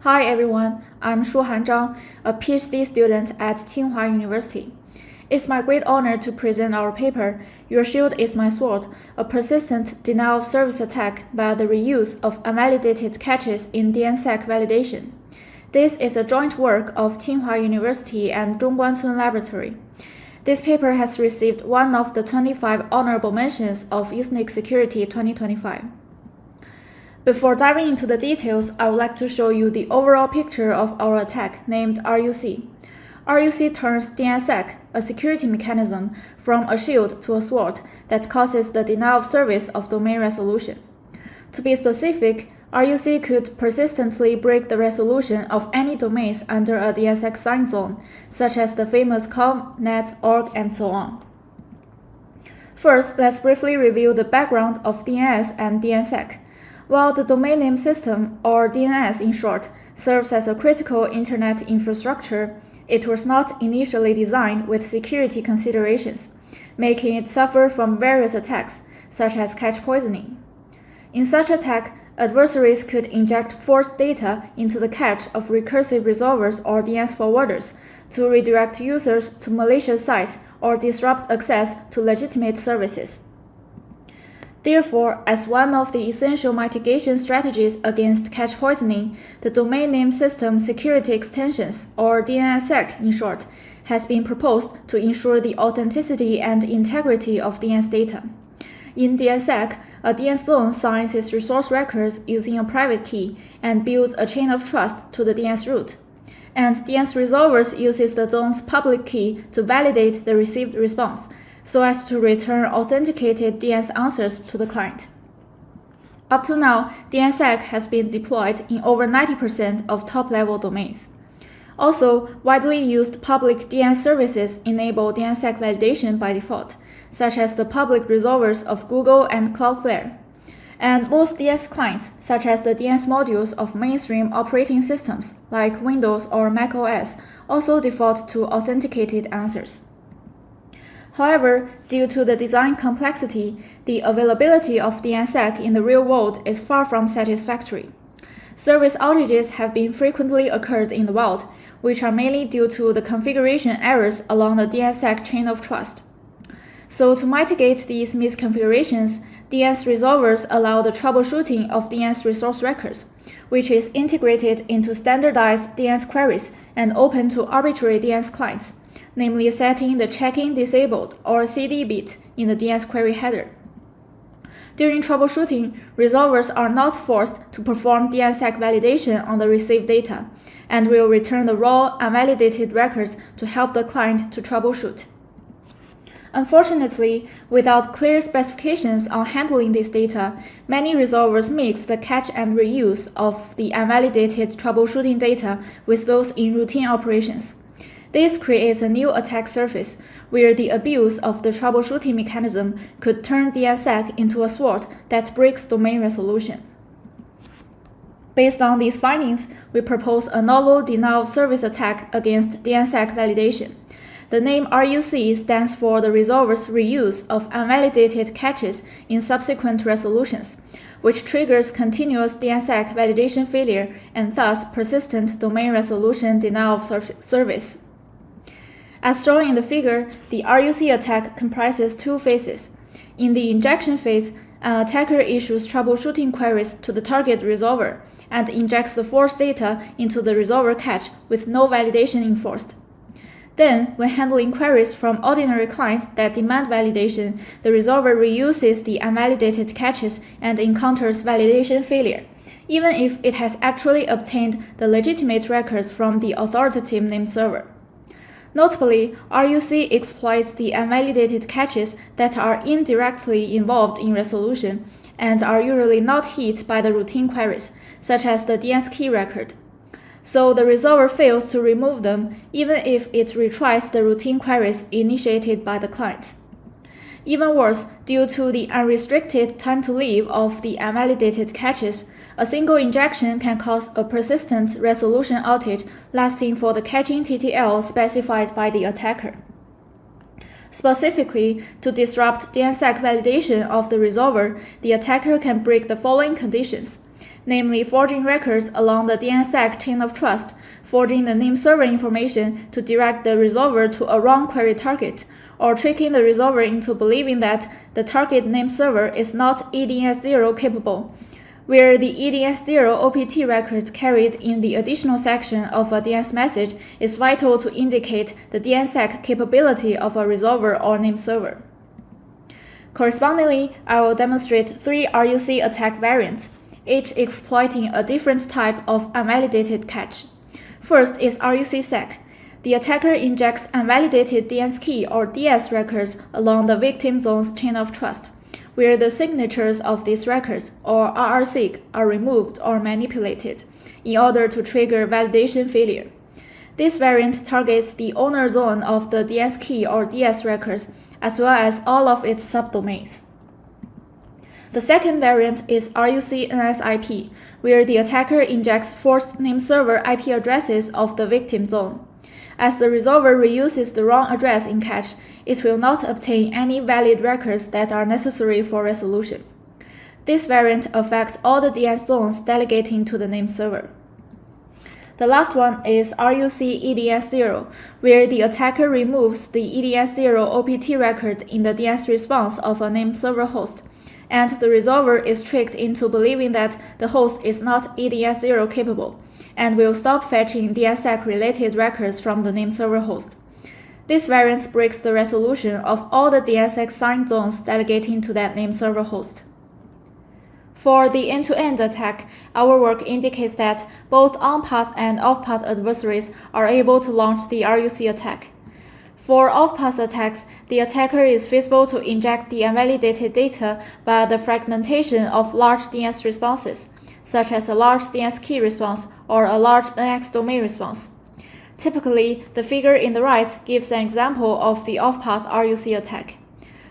Hi everyone, I'm Shuhan Zhang, a PhD student at Tsinghua University. It's my great honor to present our paper, Your Shield is My Sword, a persistent denial-of-service attack by the reuse of unvalidated caches in DNSSEC validation. This is a joint work of Tsinghua University and Zhongguancun Laboratory. This paper has received one of the 25 honorable mentions of USENIX Security 2025. Before diving into the details, I would like to show you the overall picture of our attack named RUC. RUC turns DNSSEC, a security mechanism, from a shield to a sword that causes the denial of service of domain resolution. To be specific, RUC could persistently break the resolution of any domains under a DNSSEC sign zone, such as the famous com, net, org, and so on. First, let's briefly review the background of DNS and DNSSEC. While the domain name system, or DNS in short, serves as a critical internet infrastructure, it was not initially designed with security considerations, making it suffer from various attacks, such as cache poisoning. In such attack, adversaries could inject forced data into the cache of recursive resolvers or DNS forwarders to redirect users to malicious sites or disrupt access to legitimate services. Therefore, as one of the essential mitigation strategies against cache poisoning, the Domain Name System Security Extensions, or DNSSEC in short, has been proposed to ensure the authenticity and integrity of DNS data. In DNSSEC, a DNS zone signs its resource records using a private key and builds a chain of trust to the DNS root. And DNS resolvers uses the zone's public key to validate the received response, so as to return authenticated DNS answers to the client. Up to now, DNSSEC has been deployed in over 90% of top-level domains. Also, widely used public DNS services enable DNSSEC validation by default, such as the public resolvers of Google and Cloudflare. And most DNS clients, such as the DNS modules of mainstream operating systems like Windows or Mac OS, also default to authenticated answers. However, due to the design complexity, the availability of DNSSEC in the real world is far from satisfactory. Service outages have been frequently occurred in the wild, which are mainly due to the configuration errors along the DNSSEC chain of trust. So to mitigate these misconfigurations, DNS resolvers allow the troubleshooting of DNS resource records, which is integrated into standardized DNS queries and open to arbitrary DNS clients, namely setting the checking disabled or CD bit in the DNS query header. During troubleshooting, resolvers are not forced to perform DNSSEC validation on the received data and will return the raw, unvalidated records to help the client to troubleshoot. Unfortunately, without clear specifications on handling this data, many resolvers mix the catch and reuse of the unvalidated troubleshooting data with those in routine operations. This creates a new attack surface, where the abuse of the troubleshooting mechanism could turn DNSSEC into a sword that breaks domain resolution. Based on these findings, we propose a novel denial-of-service attack against DNSSEC validation. The name RUC stands for the resolver's reuse of unvalidated caches in subsequent resolutions, which triggers continuous DNSSEC validation failure and thus persistent domain resolution denial of service. As shown in the figure, the RUC attack comprises two phases. In the injection phase, an attacker issues troubleshooting queries to the target resolver and injects the forced data into the resolver cache with no validation enforced. Then, when handling queries from ordinary clients that demand validation, the resolver reuses the unvalidated caches and encounters validation failure, even if it has actually obtained the legitimate records from the authoritative name server. Notably, RUC exploits the unvalidated caches that are indirectly involved in resolution and are usually not hit by the routine queries, such as the DNS key record. So the resolver fails to remove them even if it retries the routine queries initiated by the client. Even worse, due to the unrestricted time to live of the unvalidated caches, a single injection can cause a persistent resolution outage lasting for the caching TTL specified by the attacker. Specifically, to disrupt DNSSEC validation of the resolver, the attacker can break the following conditions. namely forging records along the DNSSEC chain of trust, forging the name server information to direct the resolver to a wrong query target, or tricking the resolver into believing that the target name server is not EDS0 capable, where the EDS0 OPT record carried in the additional section of a DNS message is vital to indicate the DNSSEC capability of a resolver or name server. Correspondingly, I will demonstrate 3 RUC attack variants, each exploiting a different type of unvalidated cache. First is RUC-SEC. The attacker injects unvalidated DNS key or DS records along the victim zone's chain of trust, where the signatures of these records, or RRSIG, are removed or manipulated in order to trigger validation failure. This variant targets the owner zone of the DNS key or DS records, as well as all of its subdomains. The second variant is RUC-NSIP, where the attacker injects forced name server IP addresses of the victim zone. As the resolver reuses the wrong address in cache, it will not obtain any valid records that are necessary for resolution. This variant affects all the DNS zones delegating to the name server. The last one is RUC-EDS0, where the attacker removes the EDS0 OPT record in the DNS response of a name server host, and the resolver is tricked into believing that the host is not EDS0 capable, and will stop fetching DNSSEC-related records from the name server host. This variant breaks the resolution of all the DNSSEC signed zones delegating to that name server host. For the end-to-end attack, our work indicates that both on-path and off-path adversaries are able to launch the RUC attack. For off-path attacks, the attacker is feasible to inject the unvalidated data by the fragmentation of large DNS responses, such as a large DNS key response or a large NX domain response. Typically, the figure in the right gives an example of the off-path RUC attack.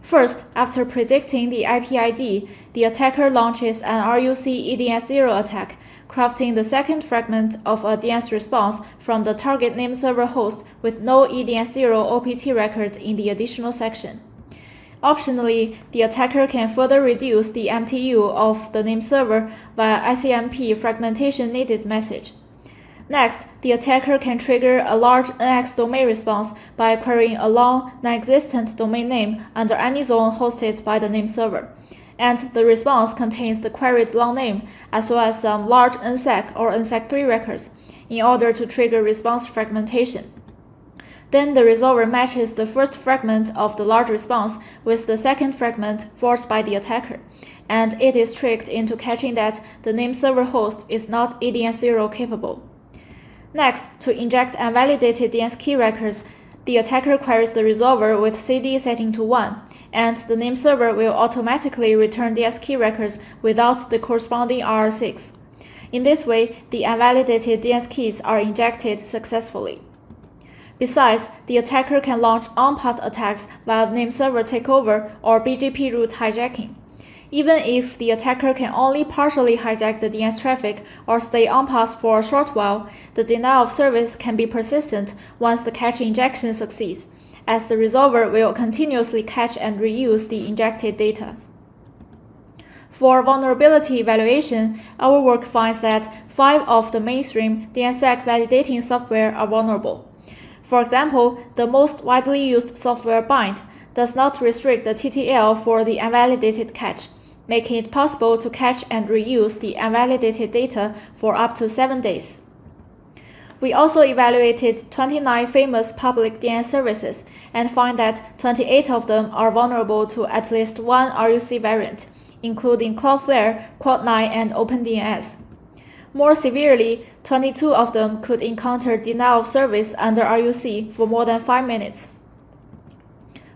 First, after predicting the IP ID, the attacker launches an RUC EDS0 attack, crafting the second fragment of a DNS response from the target name server host with no EDS0 OPT record in the additional section. Optionally, the attacker can further reduce the MTU of the name server via ICMP fragmentation needed message. Next, the attacker can trigger a large NX domain response by querying a long, non-existent domain name under any zone hosted by the name server, and the response contains the queried long name as well as some large NSEC or NSEC3 records in order to trigger response fragmentation. Then the resolver matches the first fragment of the large response with the second fragment forced by the attacker, and it is tricked into catching that the name server host is not EDS0 capable. Next, to inject unvalidated DNS key records, the attacker queries the resolver with CD setting to 1, and the name server will automatically return DNS key records without the corresponding RR6. In this way, the unvalidated DNS keys are injected successfully. Besides, the attacker can launch on-path attacks via name server takeover or BGP route hijacking. Even if the attacker can only partially hijack the DNS traffic or stay on-path for a short while, the denial of service can be persistent once the cache injection succeeds, as the resolver will continuously catch and reuse the injected data. For vulnerability evaluation, our work finds that 5 of the mainstream DNSSEC validating software are vulnerable. For example, the most widely used software Bind does not restrict the TTL for the unvalidated cache, making it possible to cache and reuse the unvalidated data for up to 7 days. We also evaluated 29 famous public DNS services and find that 28 of them are vulnerable to at least one RUC variant, including Cloudflare, Quad9, and OpenDNS. More severely, 22 of them could encounter denial of service under RUC for more than 5 minutes.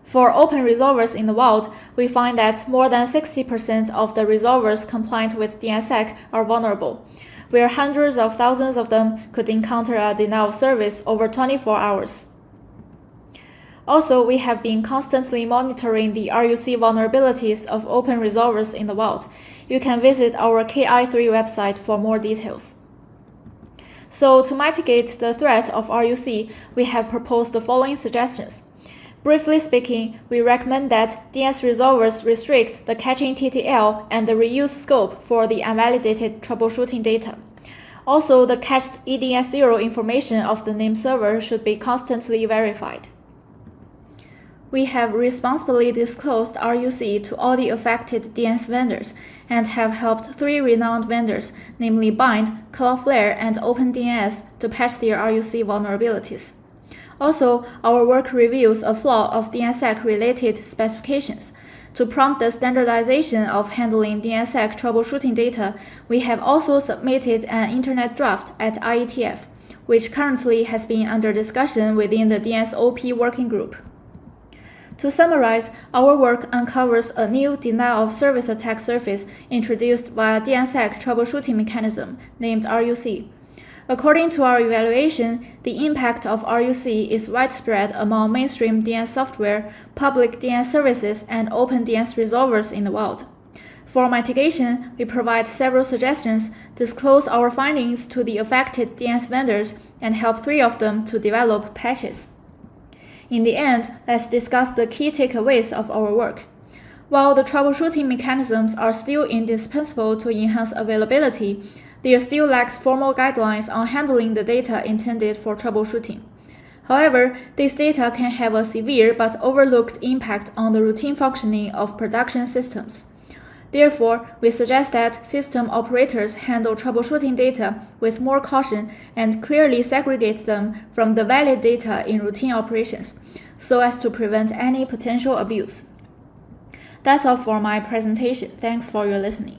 For open resolvers in the wild, we find that more than 60% of the resolvers compliant with DNSSEC are vulnerable, where hundreds of thousands of them could encounter a denial of service over 24 hours. Also, we have been constantly monitoring the RUC vulnerabilities of open resolvers in the wild. You can visit our KI3 website for more details. So, to mitigate the threat of RUC, we have proposed the following suggestions. Briefly speaking, we recommend that DNS resolvers restrict the caching TTL and the reuse scope for the unvalidated troubleshooting data. Also, the cached EDS0 information of the name server should be constantly verified. We have responsibly disclosed RUC to all the affected DNS vendors and have helped 3 renowned vendors, namely Bind, Cloudflare, and OpenDNS, to patch their RUC vulnerabilities. Also, our work reveals a flaw of DNSSEC-related specifications. To prompt the standardization of handling DNSSEC troubleshooting data, we have also submitted an internet draft at IETF, which currently has been under discussion within the DNSOP working group. To summarize, our work uncovers a new denial-of-service attack surface introduced via DNSSEC troubleshooting mechanism named RUC. According to our evaluation, the impact of RUC is widespread among mainstream DNS software, public DNS services, and open DNS resolvers in the world. For mitigation, we provide several suggestions, disclose our findings to the affected DNS vendors, and help 3 of them to develop patches. In the end, let's discuss the key takeaways of our work. While the troubleshooting mechanisms are still indispensable to enhance availability, there still lacks formal guidelines on handling the data intended for troubleshooting. However, this data can have a severe but overlooked impact on the routine functioning of production systems. Therefore, we suggest that system operators handle troubleshooting data with more caution and clearly segregate them from the valid data in routine operations, so as to prevent any potential abuse. That's all for my presentation. Thanks for your listening.